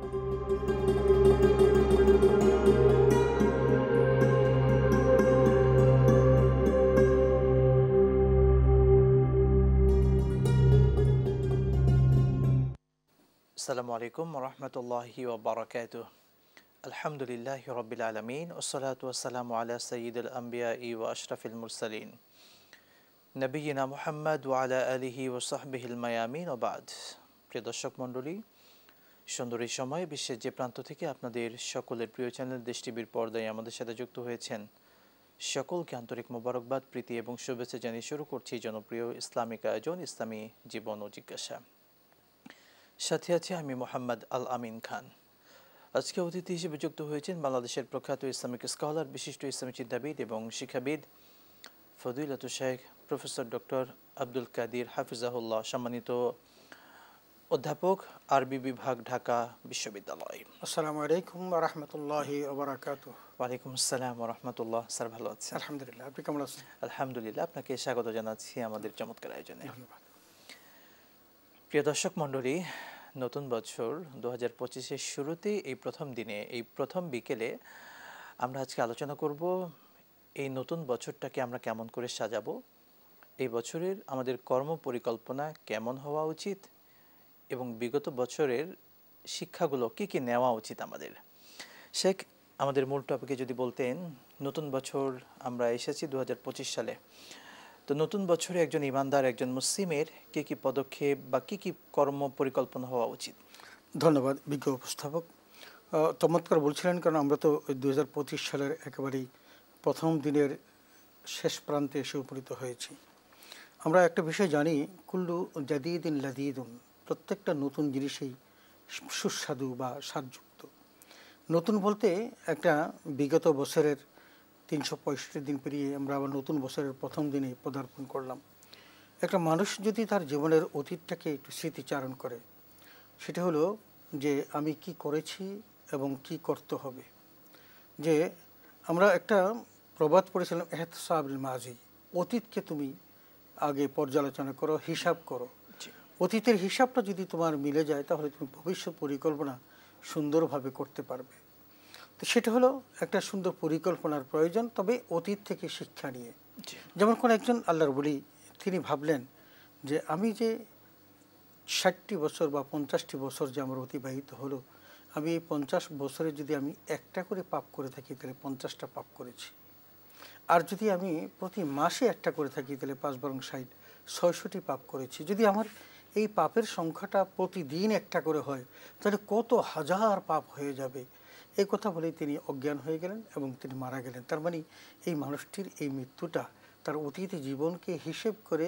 আসসালামু আলাইকুম ওয়া রাহমাতুল্লাহি ওয়া বারাকাতুহু। আলহামদুলিল্লাহি রাব্বিল আলামিন ওয়াসসালাতু ওয়াসসালামু আলা সাইয়্যিদিল আমবিয়াই ওয়া আশরাফিল মুরসালিন নবিয়িনা মুহাম্মদ ওয়া আলা আলিহি ওয়া সাহবিহিল মায়ামিন ওয়া বা'দ। প্রিয় দর্শক মণ্ডলী, সুন্দর এই সময়ে বিশ্বের যে প্রান্ত থেকে আপনাদের সকলের প্রিয় চ্যানেল দেশ টিভির পর্দায় আমাদের সাথে যুক্ত হয়েছেন, সকলকে আন্তরিক মোবারকবাদ, প্রীতি এবং শুভেচ্ছা জানিয়ে শুরু করছি জনপ্রিয় ইসলামিক আয়োজন ইসলামী জীবন ও জিজ্ঞাসা। সাথে আছে আমি মোহাম্মদ আল আমিন খান। আজকে অতিথি হিসেবে যুক্ত হয়েছেন বাংলাদেশের প্রখ্যাত ইসলামিক স্কলার, বিশিষ্ট ইসলামী চিন্তাবিদ এবং শিক্ষাবিদ ফদিলাতুল শেখ প্রফেসর ডক্টর আব্দুল কাদির হাফিজাহুল্লাহ, সম্মানিত অধ্যাপক, আরবি বিভাগ, ঢাকা বিশ্ববিদ্যালয়। আসসালামু আলাইকুম ওয়া রাহমাতুল্লাহি ওয়া বারাকাতুহু। ওয়ালাইকুম আসসালাম ওয়া রাহমাতুল্লাহ। স্যার ভালো আছেন? আলহামদুলিল্লাহ, আপনি কেমন আছেন? আলহামদুলিল্লাহ, আপনাকে স্বাগত জানাচ্ছি আমাদের চমৎকার আয়োজনে। ধন্যবাদ। প্রিয় দর্শক মণ্ডলী, নতুন বছর 2025-এর শুরুতে এই প্রথম দিনে, এই প্রথম বিকেলে আমরা আজকে আলোচনা করব এই নতুন বছরটাকে আমরা কেমন করে সাজাবো, এই বছরের আমাদের কর্ম পরিকল্পনা কেমন হওয়া উচিত এবং বিগত বছরের শিক্ষাগুলো কী কী নেওয়া উচিত আমাদের। শেখ, আমাদের মূল টপিকে যদি বলতেন, নতুন বছর আমরা এসেছি 2025 সালে, তো নতুন বছরে একজন ইমানদার, একজন মুসলিমের কী কী পদক্ষেপ বা কী কী কর্ম পরিকল্পনা হওয়া উচিত? ধন্যবাদ বিজ্ঞ উপস্থাপক। চমৎকার বলছিলেন, কারণ আমরা তো 2025 সালের একেবারেই প্রথম দিনের শেষ প্রান্তে এসে উপনীত হয়েছি। আমরা একটা বিষয় জানি, কুল্লু জাদিদিন লাদিদুন, প্রত্যেকটা নতুন জিনিসেই সুস্বাদু বা স্বাদযুক্ত। নতুন বলতে একটা বিগত বছরের 365 দিন পেরিয়ে আমরা আবার নতুন বছরের প্রথম দিনে পদার্পণ করলাম। একটা মানুষ যদি তার জীবনের অতীতটাকে একটু স্মৃতিচারণ করে, সেটা হলো যে আমি কি করেছি এবং কি করতে হবে। যে আমরা একটা প্রবাদ পড়েছিলাম, এহতসাবিল মাজি, অতীতকে তুমি আগে পর্যালোচনা করো, হিসাব করো। অতীতের হিসাবটা যদি তোমার মিলে যায়, তাহলে তুমি ভবিষ্যৎ পরিকল্পনা সুন্দরভাবে করতে পারবে। তো সেটা হলো একটা সুন্দর পরিকল্পনার প্রয়োজন, তবে অতীত থেকে শিক্ষা নিয়ে। যেমন কোন একজন আল্লাহর বলি, তিনি ভাবলেন যে আমি যে 60টি বছর বা 50টি বছর যে আমার অতিবাহিত হলো, আমি এই 50 বছরে যদি আমি একটা করে পাপ করে থাকি, তাহলে 50টা পাপ করেছি। আর যদি আমি প্রতি মাসে একটা করে থাকি, তাহলে 5 বরং 60, 600টি পাপ করেছি। যদি আমার এই পাপের সংখ্যাটা প্রতিদিন একটা করে হয়, তাহলে কত হাজার পাপ হয়ে যাবে। এই কথা বলেই তিনি অজ্ঞান হয়ে গেলেন এবং তিনি মারা গেলেন। তার মানে এই মানুষটির এই মৃত্যুটা তার অতীত জীবনকে হিসেব করে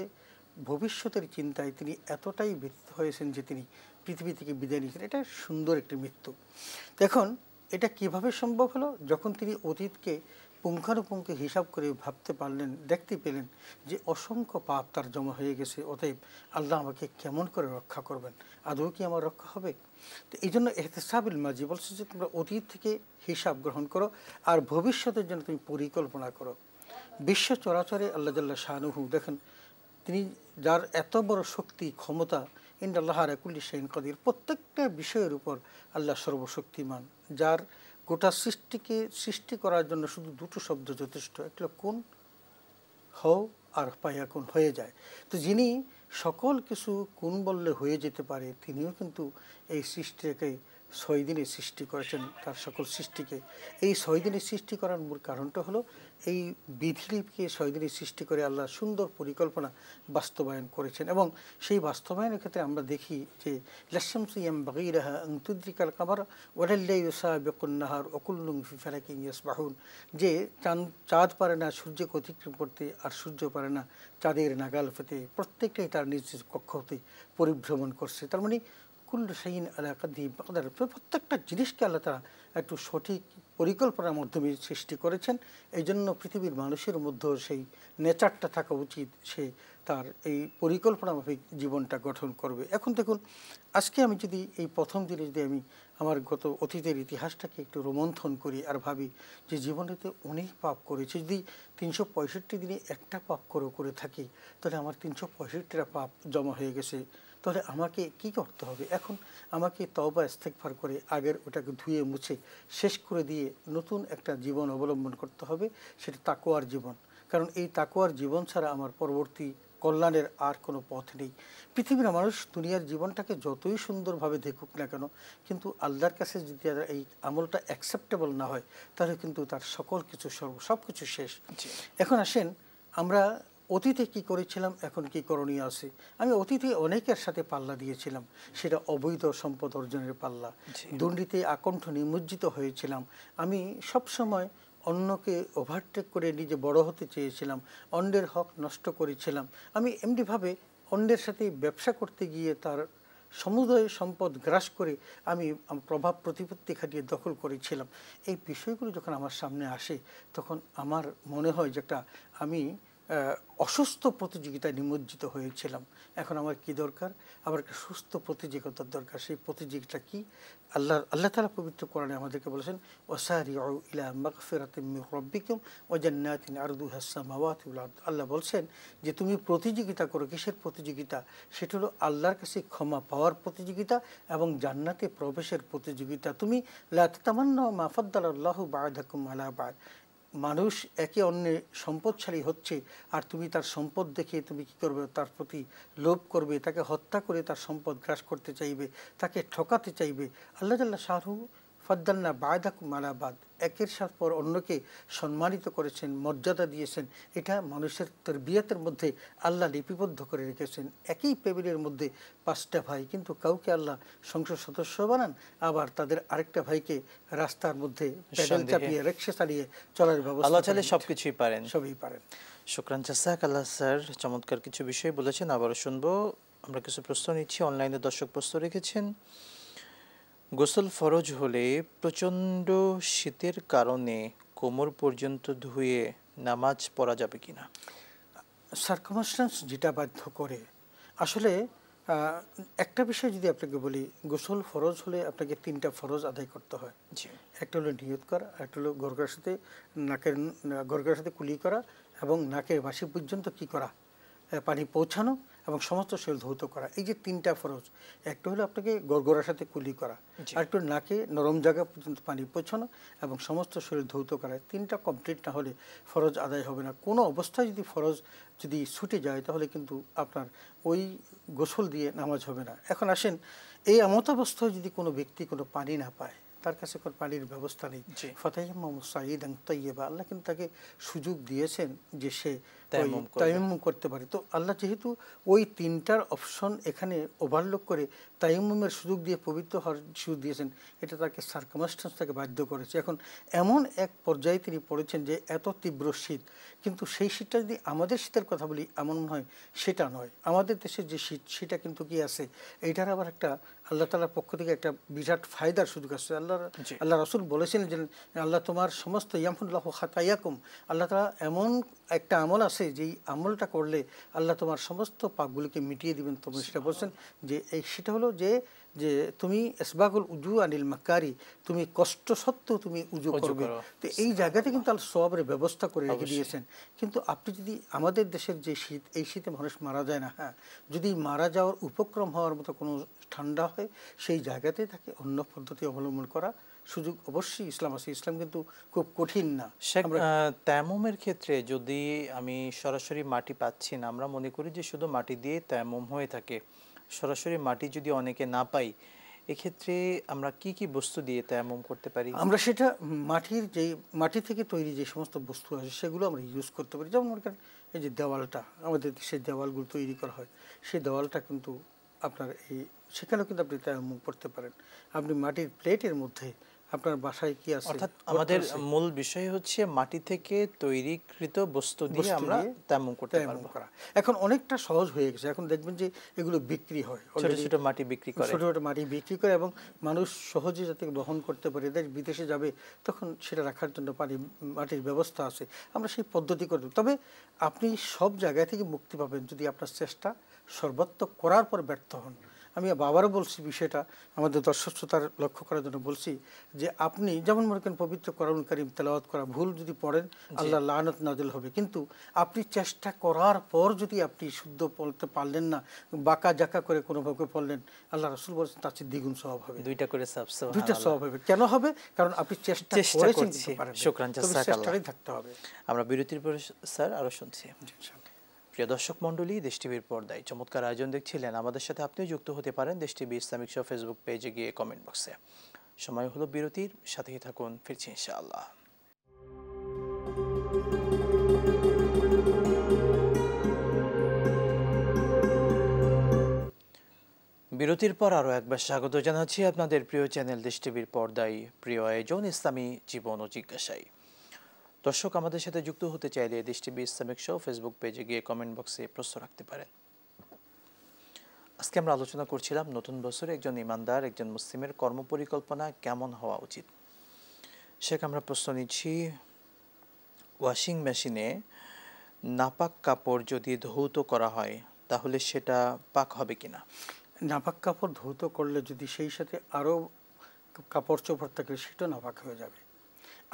ভবিষ্যতের চিন্তায় তিনি এতটাই ব্যতীত হয়েছেন যে তিনি পৃথিবী থেকে বিদায় নিয়েছেন। এটা সুন্দর একটি মৃত্যু। এখন এটা কিভাবে সম্ভব হলো? যখন তিনি অতীতকে পুঙ্খানুপুঙ্খ হিসাব করে ভাবতে পারলেন, দেখতে পেলেন যে অসংখ্য পাপ তার জমা হয়ে গেছে। অতএব আল্লাহ আমাকে কেমন করে রক্ষা করবেন, আদৌ কি আমার রক্ষা হবে? তো এই জন্য এহতেসাবিল মাজি বলছে যে তোমরা অতীত থেকে হিসাব গ্রহণ করো আর ভবিষ্যতের জন্য তুমি পরিকল্পনা করো। বিশ্ব চরাচরে আল্লাহ জাল্লা শানুহু, দেখেন তিনি যার এত বড় শক্তি ক্ষমতা, ইন্নাল্লাহ আলা কুল্লি শাইইন কাদির, প্রত্যেকটা বিষয়ের উপর আল্লাহ সর্বশক্তিমান, যার গোটা সৃষ্টিকে সৃষ্টি করার জন্য শুধু দুটো শব্দ যথেষ্ট, একটা কোন, হও, আর পায়াকুন, হয়ে যায়। তো যিনি সকল কিছু কোন বললে হয়ে যেতে পারে, তিনিও কিন্তু এই সৃষ্টিকে 6 দিনে সৃষ্টি করেছেন, তার সকল সৃষ্টিকে। এই 6 দিনে সৃষ্টি করার মূল কারণটা হলো এই বিধিলিপিকে 6 দিনে সৃষ্টি করে আল্লাহ সুন্দর পরিকল্পনা বাস্তবায়ন করেছেন। এবং সেই বাস্তবায়নের ক্ষেত্রে আমরা দেখি যে লাশামসু ইয়ামবাগি লাহা আন তুদরিকাল কামার ওয়ালাল লাইলু সাবিকুন নাহার ওয়া কুল্লুন ফি ফালাকিন ইয়াসবাহুন, যে চাঁদ পারে না সূর্যকে অতিক্রম করতে, আর সূর্য পারে না চাঁদের নাগাল পেতে, প্রত্যেকটাই তার নিজ কক্ষ হতে পরিভ্রমণ করছে। তার মানে কুল্লু শাইইন আলা কাদরি বিকদার, প্রত্যেকটা জিনিসকে আল্লাহ তাআলা একটু সঠিক পরিকল্পনার মাধ্যমে সৃষ্টি করেছেন। এই জন্য পৃথিবীর মানুষের মধ্যেও সেই নেচারটা থাকা উচিত, সে তার এই পরিকল্পনা মাফিক জীবনটা গঠন করবে। এখন দেখুন, আজকে আমি যদি এই প্রথম দিনে যদি আমি আমার গত অতীতের ইতিহাসটাকে একটু রোমন্থন করি আর ভাবি যে জীবনেতে অনেক পাপ করেছি, যদি 365 দিনে একটা পাপ করে থাকি, তাহলে আমার 365টা পাপ জমা হয়ে গেছে তাহলে আমাকে কি করতে হবে? এখন আমাকে তওবা ইস্তেগফার করে আগের ওটাকে ধুয়ে মুছে শেষ করে দিয়ে নতুন একটা জীবন অবলম্বন করতে হবে, সেটা তাকওয়ার জীবন। কারণ এই তাকওয়ার জীবন ছাড়া আমার পরবর্তী কল্যাণের আর কোনো পথ নেই। পৃথিবীর মানুষ দুনিয়ার জীবনটাকে যতই সুন্দরভাবে দেখুক না কেন, কিন্তু আল্লাহর কাছে যদি এই আমলটা অ্যাকসেপ্টেবল না হয়, তাহলে কিন্তু তার সকল কিছু সব কিছু শেষ। এখন আসেন, আমরা অতীতে কি করেছিলাম, এখন কি করণীয় আছে। আমি অতীতে অনেকের সাথে পাল্লা দিয়েছিলাম, সেটা অবৈধ সম্পদ অর্জনের পাল্লা, দুর্নীতি আকণ্ঠ নিমজ্জিত হয়েছিলাম। আমি সবসময় অন্যকে ওভারটেক করে নিজে বড় হতে চেয়েছিলাম, অন্যের হক নষ্ট করেছিলাম। আমি এমনিভাবে অন্যের সাথে ব্যবসা করতে গিয়ে তার সমুদয় সম্পদ গ্রাস করে আমি প্রভাব প্রতিপত্তি খাটিয়ে দখল করেছিলাম। এই বিষয়গুলো যখন আমার সামনে আসে, তখন আমার মনে হয় যে একটা আমি অসুস্থ প্রতিযোগিতায় নিমজ্জিত হয়েছিলাম। এখন আমার কি দরকার? আমার একটা সুস্থ প্রতিযোগিতার দরকার। সেই প্রতিযোগিতা কি? আল্লাহ তাআলা পবিত্র কোরআনে আমাদেরকে বলেছেন, ওয়াসারিউ ইলা মাগফিরাতিম মির রাব্বিকুম ওয়া জান্নাতিন আরদুহাস সামাওয়াতু ওয়াল আরদ। আল্লাহ বলছেন যে তুমি প্রতিযোগিতা করো। কিসের প্রতিযোগিতা? সেটা হলো আল্লাহর কাছে ক্ষমা পাওয়ার প্রতিযোগিতা এবং জান্নাতে প্রবেশের প্রতিযোগিতা। তুমি লা তাতামান্নাউ মা ফাদ্দালাল্লাহু বা'দাকুম আলা বা'দ। মানুষ একে অন্যে সম্পদশালী হচ্ছে, আর তুমি তার সম্পদ দেখে তুমি কি করবে? তার প্রতি লোভ করবে, তাকে হত্যা করে তার সম্পদ গ্রাস করতে চাইবে, তাকে ঠকাতে চাইবে। আল্লাহ জাল্লা শাহরু ফাদ্দালনা বা'দাকুম আলা বা'দ, একের সাথে পর অন্যকে সম্মানিত করেছেন, মর্যাদা দিয়েছেন। এটা মানুষের তরবিয়তের মধ্যে আল্লাহ লিপিবদ্ধ করে রেখেছেন। একই টেবিলের মধ্যে 5টা ভাই, কিন্তু কাউকে আল্লাহ সংসদ সদস্য বানান, আবার তাদের আরেকটা ভাইকে রাস্তার মধ্যে প্যাডেল চাপিয়ে রিকশা চালিয়ে চলার ব্যবস্থা। আল্লাহ চাইলে সবকিছুই পারেন, সবই পারেন। শুকরান জাযাকাল্লাহ স্যার, চমৎকার কিছু বিষয় বলেছেন। আবারও শুনবো। আমরা কিছু প্রশ্ন নিচ্ছি, অনলাইনে দর্শক প্রশ্ন রেখেছেন। গোসল ফরজ হলে প্রচণ্ড শীতের কারণে কোমর পর্যন্ত ধুয়ে নামাজ পড়া যাবে কিনা? সার্কামস্ট্যান্স যেটা বাধ্য করে, আসলে একটা বিষয় যদি আপনাকে বলি, গোসল ফরজ হলে আপনাকে 3টা ফরজ আদায় করতে হয়। একটা হলো নিয়ত করা, একটা হলো গরগরের সাথে কুলি করা, এবং নাকের বাসি পর্যন্ত কি করা? পানি পৌঁছানো এবং সমস্ত শরীর ধৌত করা। এই যে 3টা ফরজ, একটা হলো আপনাকে গরগরের সাথে কুলি করা, আর একটু নাকে নরম জায়গা পর্যন্ত পানি পৌঁছানো এবং সমস্ত শরীর ধৌত করা। 3টা কমপ্লিট না হলে ফরজ আদায় হবে না। কোনো অবস্থায় যদি ফরজ যদি ছুটে যায়, তাহলে কিন্তু আপনার ওই গোসল দিয়ে নামাজ হবে না। এখন আসেন, এই এমত অবস্থায় যদি কোনো ব্যক্তি কোনো পানি না পায়, তার কাছে কোনো পানির ব্যবস্থা নেই, ফাতায়াম্মামু সাঈদান তাইয়্যিবা, আল্লাহ কিন্তু তাকে সুযোগ দিয়েছেন যে সে তায়াম্মুম করতে পারে। তো আল্লাহ যেহেতু ওই 3টার অপশন এখানে ওভারলোক করে তায়াম্মুমের সুযোগ দিয়ে পবিত্র হওয়ার সুযোগ দিয়েছেন, এটা তাকে সার্কামস্ট্যান্স তাকে বাধ্য করেছে। এখন এমন এক পর্যায়ে তিনি পড়েছেন যে এত তীব্র শীত, কিন্তু সেই শীতটা যদি আমাদের শীতের কথা বলি, এমন হয় সেটা নয়। আমাদের দেশের যে শীত, সেটা কিন্তু কি আছে, এইটার আবার একটা আল্লাহ তাআলার পক্ষ থেকে একটা বিরাট ফায়দার সুযোগ আছে। আল্লাহ রাসূল বলেছেন যে আল্লাহ তোমার সমস্ত ইয়ামহুল্লাহু খাতায়াকুম, আল্লাহ তাআলা এমন একটা আমল আছে যেই আমলটা করলে আল্লাহ তোমার সমস্ত পাপগুলিকে মিটিয়ে দিবেন। তুমি সেটা বলছেন যে সেটা হলো যে তুমি ইসবাগুল উজু আনিল মাকারি, তুমি কষ্ট সত্ত্বেও তুমি উজু করবে। তো এই জায়গাতে কিন্তু আল্লাহ সওয়াবের ব্যবস্থা করে রেখে দিয়েছেন। কিন্তু আপনি যদি আমাদের দেশের যে শীত, এই শীতে মানুষ মারা যায় না, হ্যাঁ, যদি মারা যাওয়ার উপক্রম হওয়ার মতো কোনো ঠান্ডা হয়, সেই জায়গাতে তাকে অন্য পদ্ধতি অবলম্বন করা সুযোগ অবশ্যই ইসলাম আছে। ইসলাম কিন্তু খুব কঠিন না। তায়াম্মুমের ক্ষেত্রে যদি আমি সরাসরি মাটি পাচ্ছি না, আমরা মনে করি যে শুধু মাটি দিয়ে তায়াম্মুম হয়ে থাকে, সরাসরি মাটি যদি অনেকে না পাই, এক্ষেত্রে আমরা কি কি বস্তু দিয়ে তায়াম্মুম করতে পারি? আমরা সেটা মাটি থেকে তৈরি যে সমস্ত বস্তু আছে সেগুলো আমরা ইউজ করতে পারি। যেমন এই যে দেওয়ালটা, আমাদের দেশের দেওয়ালগুলো তৈরি করা হয়, সেই দেওয়ালটা কিন্তু আপনার সেখানেও কিন্তু আপনি তায়াম্মুম করতে পারেন। আপনি মাটির প্লেটের মধ্যে আপনার বাসায় কি আছে, অর্থাৎ আমাদের মূল বিষয় হচ্ছে মাটি থেকে তৈরিকৃত বস্তু দিয়ে আমরা তায়াম্মুম করতে পারবো। এখন অনেকটা সহজ হয়ে গেছে। এখন দেখবেন যে এগুলো বিক্রি হয়, ছোট ছোট মাটি বিক্রি করে, ছোট ছোট মাটি বিক্রি করে, এবং মানুষ সহজে যাতে বহন করতে পারে, বিদেশে যাবে তখন সেটা রাখার জন্য মাটির ব্যবস্থা আছে। আমরা সেই পদ্ধতি করে দেব। তবে আপনি সব জায়গা থেকে মুক্তি পাবেন যদি আপনার চেষ্টা সর্বাত্মক করার পর ব্যর্থ হন। আমি বাবারও বলছি বিষয়টা, আমাদের দর্শক শ্রোতার লক্ষ্য করার জন্য বলছি যে আপনি যেমন মনে করেন পবিত্র কোরআন কারীম তেলাওয়াত করা, ভুল যদি পড়েন আল্লাহ লানত নাযিল হবে, কিন্তু আপনি চেষ্টা করার পর যদি আপনি শুদ্ধ পড়তে পারলেন না, বাঁকা জাকা করে কোনোভাবে পড়লেন, আল্লাহ রাসূল বলেছেন তার চেয়ে দ্বিগুণ সওয়াব হবে, দুইটা করে দুইটা সওয়াব হবে। কেন হবে? কারণ আপনি চেষ্টা করেছেন কিন্তু পারেন নাই। শুকরান তবে জাযাকাল্লাহ। চেষ্টাটাই থাকতে হবে। আমরা বিরতির পরে স্যার আরো শুনছি। ইনশাআল্লাহ। প্রিয় দর্শক মণ্ডলী, দেশ টিভির পর্দায় চমৎকার আয়োজন দেখছিলেন। আমাদের সাথে আপনিও যুক্ত হতে পারেন দেশ টিভি ইসলামিক শো ফেসবুক পেজে গিয়ে কমেন্ট বক্সে। সময় হলো বিরতির, সাথেই থাকুন, ফিরছি ইনশাআল্লাহ। বিরতির পর আরও একবার স্বাগত জানাচ্ছি আপনাদের প্রিয় চ্যানেল দেশ টিভির পর্দায় প্রিয় আয়োজন ইসলামী জীবন ও জিজ্ঞাসায়। দর্শক আমাদের সাথে যুক্ত হতে চাইলে দেশ টিভি ইসলামিক শো ফেসবুক পেজে গিয়ে কমেন্ট বক্সে প্রশ্ন রাখতে পারেন। আজকে আমরা আলোচনা করছিলাম নতুন বছরে একজন ইমানদার, একজন মুসলিমের কর্মপরিকল্পনা কেমন হওয়া উচিত। সেখানে আমরা প্রশ্ন নিচ্ছি, ওয়াশিং মেশিনে নাপাক কাপড় যদি ধৌত করা হয় তাহলে সেটা পাক হবে কিনা? নাপাক কাপড় ধৌত করলে যদি সেই সাথে আরও কাপড় চোপড় থাকে সেটা নাপাক হয়ে যাবে।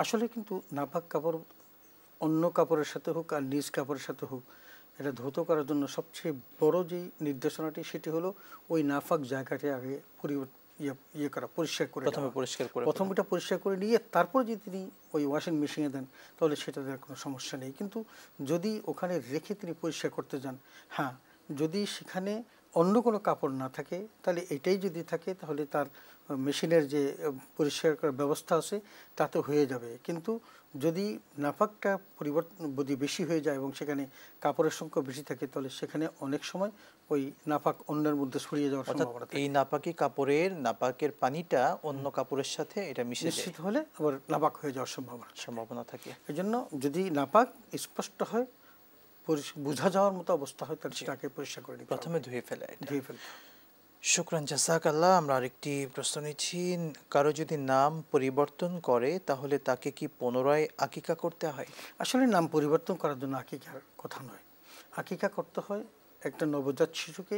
আসলে কিন্তু নাপাক কাপড় অন্য কাপড়ের সাথে হোক আর নিজ কাপড়ের সাথে হোক, এটা ধৌত করার জন্য সবচেয়ে বড় যেই নির্দেশনাটি সেটি হলো ওই নাপাক জায়গাটি আগে পরিষ্কার করে প্রথমে পরিষ্কার করে প্রথম এটা পরিষ্কার করে নিয়ে তারপর যদি তিনি ওই ওয়াশিং মেশিনে দেন তাহলে সেটা দেওয়ার কোনো সমস্যা নেই। কিন্তু যদি ওখানে রেখে তিনি পরিষ্কার করতে যান, হ্যাঁ, যদি সেখানে অন্য কোনো কাপড় না থাকে তাহলে এটাই যদি থাকে তাহলে তার মেশিনের যে পরিষ্কার করার ব্যবস্থা আছে তাতে হয়ে যাবে। কিন্তু যদি নাপাকটা পরিবর্তন যদি বেশি হয়ে যায় এবং সেখানে কাপড়ের সংখ্যা বেশি থাকে তাহলে সেখানে অনেক সময় ওই নাপাক অন্যের মধ্যে ছড়িয়ে যাওয়ার সম্ভাবনা থাকে। এই নাপাকি কাপড়ের নাপাকের পানিটা অন্য কাপড়ের সাথে এটা মিশ্রিত হলে আবার নাপাক হয়ে যাওয়ার সম্ভাবনা থাকে। এই জন্য যদি নাপাক স্পষ্ট হয়, বোঝা যাওয়ার মতো অবস্থা হয়, তাহলে সেটাকে পরিষ্কার করে নিতে প্রথমে ধুয়ে ফেলে ধুয়ে ফেলতে। শুকরান জাযাকাল্লাহ। আমরা আরেকটি প্রশ্ন নিচ্ছি, কারো যদি নাম পরিবর্তন করে তাহলে তাকে কি পুনরায় আকিকা করতে হয়? আসলে নাম পরিবর্তন করার জন্য আকিকার কথা নয়, আকিকা করতে হয় একটা নবজাত শিশুকে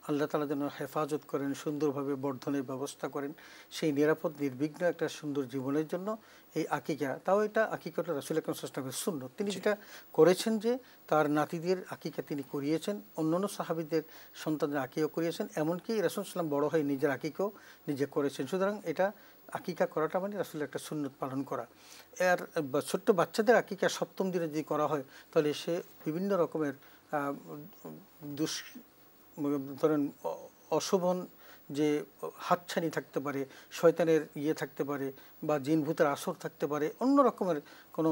আল্লাহ তাআলা যেন হেফাজত করেন, সুন্দরভাবে বর্ধনের ব্যবস্থা করেন, সেই নিরাপদ নির্বিঘ্ন একটা সুন্দর জীবনের জন্য এই আকিকা। তাও এটা আকিকাটা রাসূল আকরাম সাল্লাল্লাহু আলাইহি ওয়াসাল্লামের সুন্নত। তিনি যেটা করেছেন যে তার নাতিদের আকিকা তিনি করিয়েছেন, অন্যান্য সাহাবীদের সন্তানদের আকিকা করিয়েছেন, এমনকি রাসূল সাল্লাল্লাহু আলাইহি ওয়াসাল্লাম বড় হয়ে নিজের আকিকাও নিজে করেছেন। সুতরাং এটা আকিকা করাটা মানে রাসূলের একটা সুন্নত পালন করা। আর ছোট্ট বাচ্চাদের আকিকা সপ্তম দিনে যদি করা হয় তাহলে সে বিভিন্ন রকমের ধরেন অশোভন যে হাতছানি থাকতে পারে, শয়তানের থাকতে পারে, বা জিন ভূতের আসর থাকতে পারে, অন্য রকমের কোনো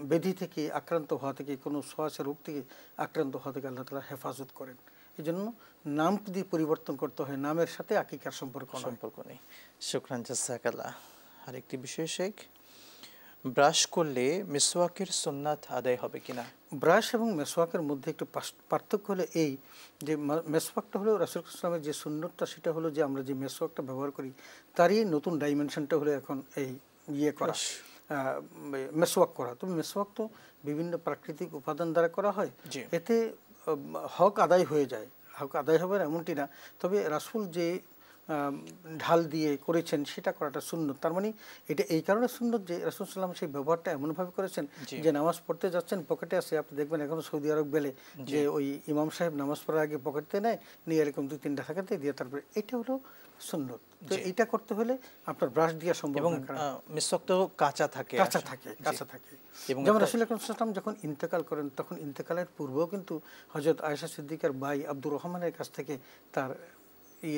ব্যাধি থেকে আক্রান্ত হওয়া থেকে, কোনো ছোঁয়াচে রোগ থেকে আক্রান্ত হওয়া থেকে আল্লাহ তাআলা হেফাজত করেন। এই জন্য নাম যদি পরিবর্তন করতে হয়, নামের সাথে আকিকার সম্পর্ক নেই। শুকরান জাযাকাল্লাহ। আরেকটি বিষয় শেখ, ব্রাশ করলে মিসওয়াকের সুন্নাত আদায় হবে কিনা? ব্রাশ এবং মেসওয়াকের মধ্যে একটু পার্থক্য হলো এই যে মেসওয়াকটা হলো রাসূল সাল্লাল্লাহু আলাইহি ওয়াসাল্লামের যে সুন্নতটা সেটা হলো যে আমরা যে মেসওয়াকটা ব্যবহার করি তারই নতুন ডাইমেনশনটা হলো এখন এই করা, মেসওয়াক করা। তবে মেসওয়াক তো বিভিন্ন প্রাকৃতিক উপাদান দ্বারা করা হয়, এতে হক আদায় হয়ে যায়, হক আদায় হবে এমনটি না। তবে রাসূল যে ঢাল দিয়ে করেছেন সেটা করাটা সুন্নত। তার মানে এটা এই কারণে সুন্নত যে রাসূল সাল্লাল্লাহু আলাইহি ওয়াসাল্লাম সেই ব্যবহারটা এমনভাবে করেছেন যে নামাজ পড়তে যাচ্ছেন, পকেটে আছে, আপনি দেখবেন এখন সৌদি আরব গেলে যে ওই ইমাম সাহেব নামাজ পড়ার আগে পকেটে নেয়, নিয়ে এরকম 2-3টা টাকাতে দিয়ে তারপরে, এটা হলো সুন্নত। তো এইটা করতে হলে আপনার ব্রাশ দেওয়া সম্ভব না, কারণ মিসওয়াক তো কাঁচা থাকে। যেমন রাসূল আকরাম সাল্লাল্লাহু আলাইহি ওয়াসাল্লাম যখন ইন্তেকাল করেন তখন ইন্তেকালের পূর্বেও কিন্তু হযরত আয়েশা সিদ্দিকার ভাই আব্দুর রহমানের কাছ থেকে তার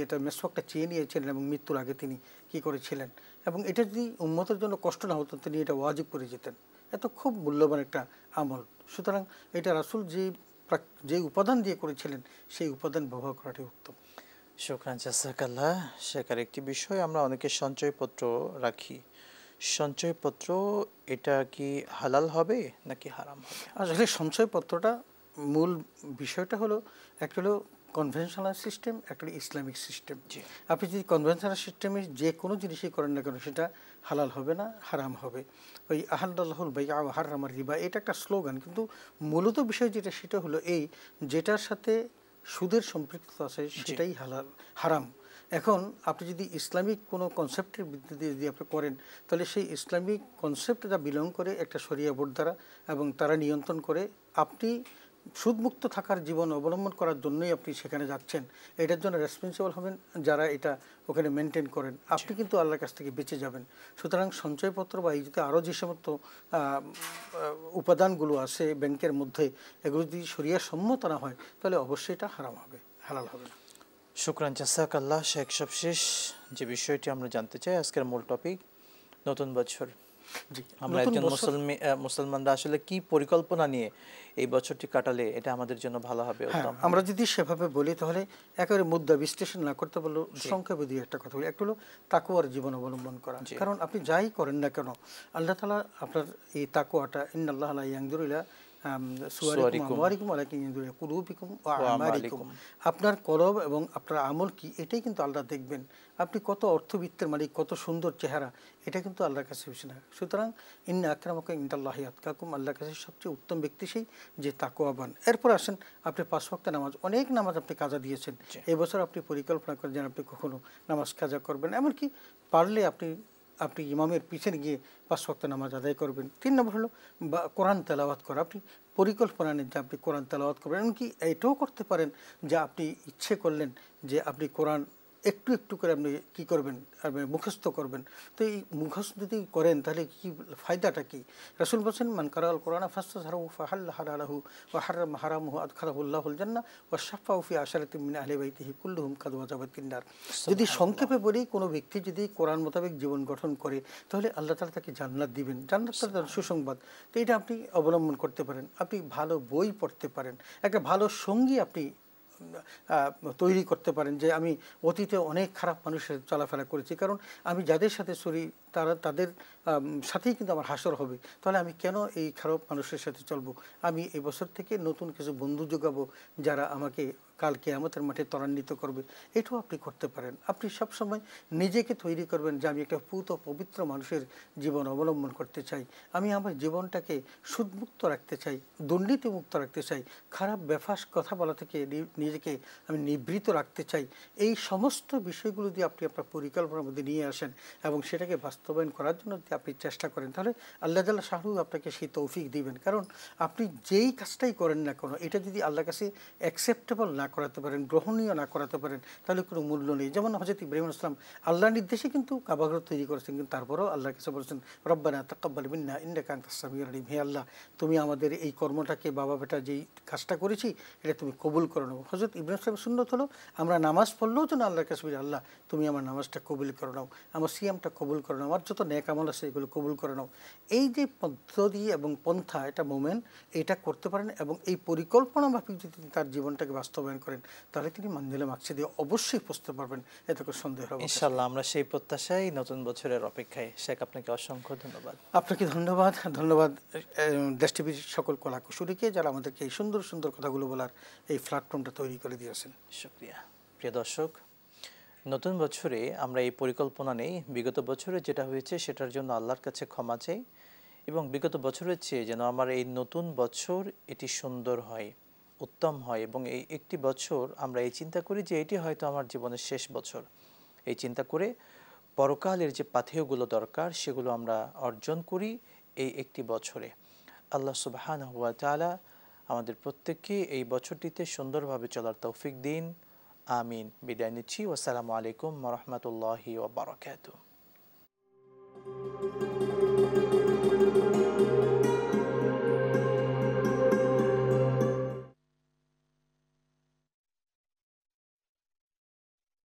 এটা মেসওয়াকটা চেয়ে নিয়েছিলেন এবং মৃত্যুর আগে তিনি কি করেছিলেন, এবং এটা যদি উম্মতের জন্য কষ্ট না হতো তিনি এটা ওয়াজিব করে যেতেন। এত খুব মূল্যবান একটা আমল। সুতরাং এটা রাসূল যে উপাদান দিয়ে করেছিলেন সেই উপাদান ব্যবহার করাটাই উত্তম। শুকরান জাযাকাল্লাহ। শেখার একটি বিষয়, আমরা অনেকে সঞ্চয়পত্র রাখি, সঞ্চয়পত্র এটা কি হালাল হবে নাকি হারাম হবে? আসলে সঞ্চয়পত্রটা মূল বিষয়টা হলো একটা হলো কনভেনশনাল সিস্টেম, একটা ইসলামিক সিস্টেম। আপনি যদি কনভেনশনাল সিস্টেমে যে কোনো জিনিসই করেন না কেন সেটা হালাল হবে না, হারাম হবে। ওই আহাল্লাহুল বাইআ ওয়া হারামার রিবা এটা একটা স্লোগান, কিন্তু মূলত বিষয় যেটা সেটা হলো এই, যেটার সাথে সুদের সম্পৃক্ততা আছে সেটাই হারাম। এখন আপনি যদি ইসলামিক কোনো কনসেপ্টের ভিত্তিতে যদি আপনি করেন, তাহলে সেই ইসলামিক কনসেপ্টটা বিলং করে একটা শরিয়া বোর্ড দ্বারা, এবং তারা নিয়ন্ত্রণ করে। আপনি সুদমুক্ত থাকার জীবন অবলম্বন করার জন্যই আপনি সেখানে যাচ্ছেন, এটার জন্য রেসপন্সিবল হবেন যারা এটা ওখানে মেনটেন করেন। আপনি কিন্তু আল্লাহর কাছ থেকে বেঁচে যাবেন। সুতরাং সঞ্চয়পত্র বা এই যদি আরও যে সমস্ত উপাদানগুলো আছে ব্যাংকের মধ্যে, এগুলো যদি শরিয়া সম্মত না হয়, তাহলে অবশ্যই এটা হারাম হবে, হালাল হবে না। শুকরান জাযাকাল্লাহ শেখ সবশেষ যে বিষয়টি আমরা জানতে চাই, আজকের মূল টপিক নতুন বছর। আমরা একজন মুসলমানরা আসলে কি পরিকল্পনা নিয়ে এই বছরটি কাটালে এটা আমাদের জন্য ভালো হবে? আমরা যদি সেভাবে বলি, তাহলে একেবারে মুদ্রা বিশ্লেষণ না করতে পারলেও সংক্ষেপে দিয়ে একটা কথা বলি। একটা হলো তাকওয়ার জীবন অবলম্বন করা। কারণ আপনি যাই করেন না কেন, আল্লাহ তাআলা আপনার এই তাকওয়াটা, ইন্নাল্লাহা লা ইয়ানজুরু ইলা সুওয়ারিকুম ওয়ারিকুম ওয়ালাকিন ইয়ানজুরু ইলা কুলুবিকুম ওয়া আমালিকুম, আপনার কলব এবং আপনার আমল কি, এটাই কিন্তু আল্লাহ দেখবেন। আপনি কত অর্থবিত্তের মালিক, কত সুন্দর চেহারা, এটা কিন্তু আল্লাহর কাছে বেশি না। সুতরাং ইন্না আকরামাকুম ইনদাল্লাহি আতকাকুম, আল্লাহর কাছে সবচেয়ে উত্তম ব্যক্তি সেই যে তাকওয়াবান। এরপর আসেন আপনি 5 ওয়াক্ত নামাজ, অনেক নামাজ আপনি কাজা দিয়েছেন, এই বছর আপনি পরিকল্পনা করেন যেন আপনি কখনো নামাজ কাজা করবেন। এমনকি পারলে আপনি ইমামের পিছনে গিয়ে 5 ওয়াক্ত নামাজ আদায় করবেন। 3 নম্বর হলো কোরআন তেলাওয়াত করা। আপনি পরিকল্পনা নেন যে আপনি কোরআন তেলাওয়াত করবেন। এমনকি এটাও করতে পারেন যে আপনি ইচ্ছে করলেন যে আপনি কোরআন একটু একটু করে আপনি কী করবেন, মুখস্থ করবেন। তো এই মুখস্থ যদি করেন তাহলে কি ফায়দাটা কি? রাসূল বলেছেন, মান কারাআল কোরআন ফাসতাযহারহু ফাহাল্লা হালালাহু ওয়া হারামা হারামাহু আদখালাহুল্লাহুল জান্নাহ ওয়া শাফাউ ফি আশারাতিন মিন আহলি বাইতিহি কুল্লুহুম কাদ ওয়াজাবাতিন নার। যদি সংক্ষেপে বলি, কোনো ব্যক্তি যদি কোরআন মোতাবেক জীবন গঠন করে, তাহলে আল্লাহ তাআলা তাকে জান্নাত দিবেন। জান্নাত তার সুসংবাদ। তো এটা আপনি অবলম্বন করতে পারেন। আপনি ভালো বই পড়তে পারেন, একটা ভালো সঙ্গী আপনি তৈরি করতে পারেন। যে আমি অতীতে অনেক খারাপ মানুষের চলাফেরা করেছি, কারণ আমি যাদের সাথে চলি তাদের সাথেই কিন্তু আমার হাসর হবে। তাহলে আমি কেন এই খারাপ মানুষের সাথে চলবো? আমি এই বছর থেকে নতুন কিছু বন্ধু জোগাবো যারা আমাকে কাল কিয়ামতের মাঠে ত্বরান্বিত করবে। এটাও আপনি করতে পারেন। আপনি সবসময় নিজেকে তৈরি করবেন যে আমি একটা পুত পবিত্র মানুষের জীবন অবলম্বন করতে চাই, আমি আমার জীবনটাকে সুদমুক্ত রাখতে চাই, দুর্নীতিমুক্ত রাখতে চাই, খারাপ বেফাস কথা বলা থেকে নিজেকে আমি নিবৃত রাখতে চাই। এই সমস্ত বিষয়গুলো দিয়ে আপনি আপনার পরিকল্পনার মধ্যে নিয়ে আসেন এবং সেটাকে বাস্তবায়ন করার জন্য যদি আপনি চেষ্টা করেন, তাহলে আল্লাহ তাআলা শাহরুহ আপনাকে সেই তৌফিক দিবেন। কারণ আপনি যেই কাজটাই করেন না কেন, এটা যদি আল্লাহর কাছে অ্যাকসেপ্টেবল না করাতে পারেন, গ্রহণীয় না করাতে পারেন, তাহলে কোনো মূল্য নেই। যেমন হযরত ইব্রাহিম আলাইহিস সালাম আল্লাহর নির্দেশে কিন্তু কাবা ঘর তৈরি করেছেন, কিন্তু তারপরেও আল্লাহর কাছে বলেছেন, রব্বানা তাকাব্বাল মিন্না ইন্নাকা আনতাস সামিউল আলিম, হে আল্লাহ, তুমি আমাদের এই কর্মটাকে, বাবা বেটা যেই কাজটা করেছি, এটা তুমি কবুল করে নাও। হযরত ইব্রাহিম সালামের সুন্নত হলো আমরা নামাজ পড়লেও যেন আল্লাহর কাছে বলি, আল্লাহ তুমি আমার নামাজটা কবুল করে নাও, আমার সিয়ামটা কবুল করে নাও, আমার যত নেক আমল আছে এগুলো কবুল করে নাও। এই যে পদ্ধতি এবং পন্থা, এটা মোমেন এটা করতে পারেন এবং এই পরিকল্পনা মাফিক যদি তার জীবনটাকে বাস্তবায়ন করেন, তাহলে তিনি মানজিলে মাকসুদে অবশ্যই পৌঁছতে পারবেন, এতে কোনো সন্দেহ হবে না। ইনশাআল্লাহ আমরা সেই প্রত্যাশায় নতুন বছরের অপেক্ষায়। শেখ, আপনাকে অসংখ্য ধন্যবাদ। আপনাকে ধন্যবাদ। ধন্যবাদ দেশ টিভির সকল কলাকুশলীকে যারা আমাদেরকে এই সুন্দর সুন্দর কথাগুলো বলার এই প্ল্যাটফর্মটা তৈরি করে দিয়েছেন। শুকরিয়া। প্রিয় দর্শক, নতুন বছরে আমরা এই পরিকল্পনা নেই বিগত বছরে যেটা হয়েছে সেটার জন্য আল্লাহর কাছে ক্ষমা চাই, এবং বিগত বছরের চেয়ে যেন আমার এই নতুন বছর এটি সুন্দর হয়, উত্তম হয়, এবং এই একটি বছর আমরা এই চিন্তা করি যে এটি হয়তো আমার জীবনের শেষ বছর। এই চিন্তা করে পরকালের যে পাথেয়গুলো দরকার সেগুলো আমরা অর্জন করি এই একটি বছরে। আল্লাহ সুবহানাহু ওয়া তাআলা আমাদের প্রত্যেককে এই বছরটিতে সুন্দরভাবে চলার তৌফিক দিন। আমিন। বিদায় নিচ্ছি। আসসালামু আলাইকুম ওয়া রাহমাতুল্লাহি ওয়া বারাকাতুহু।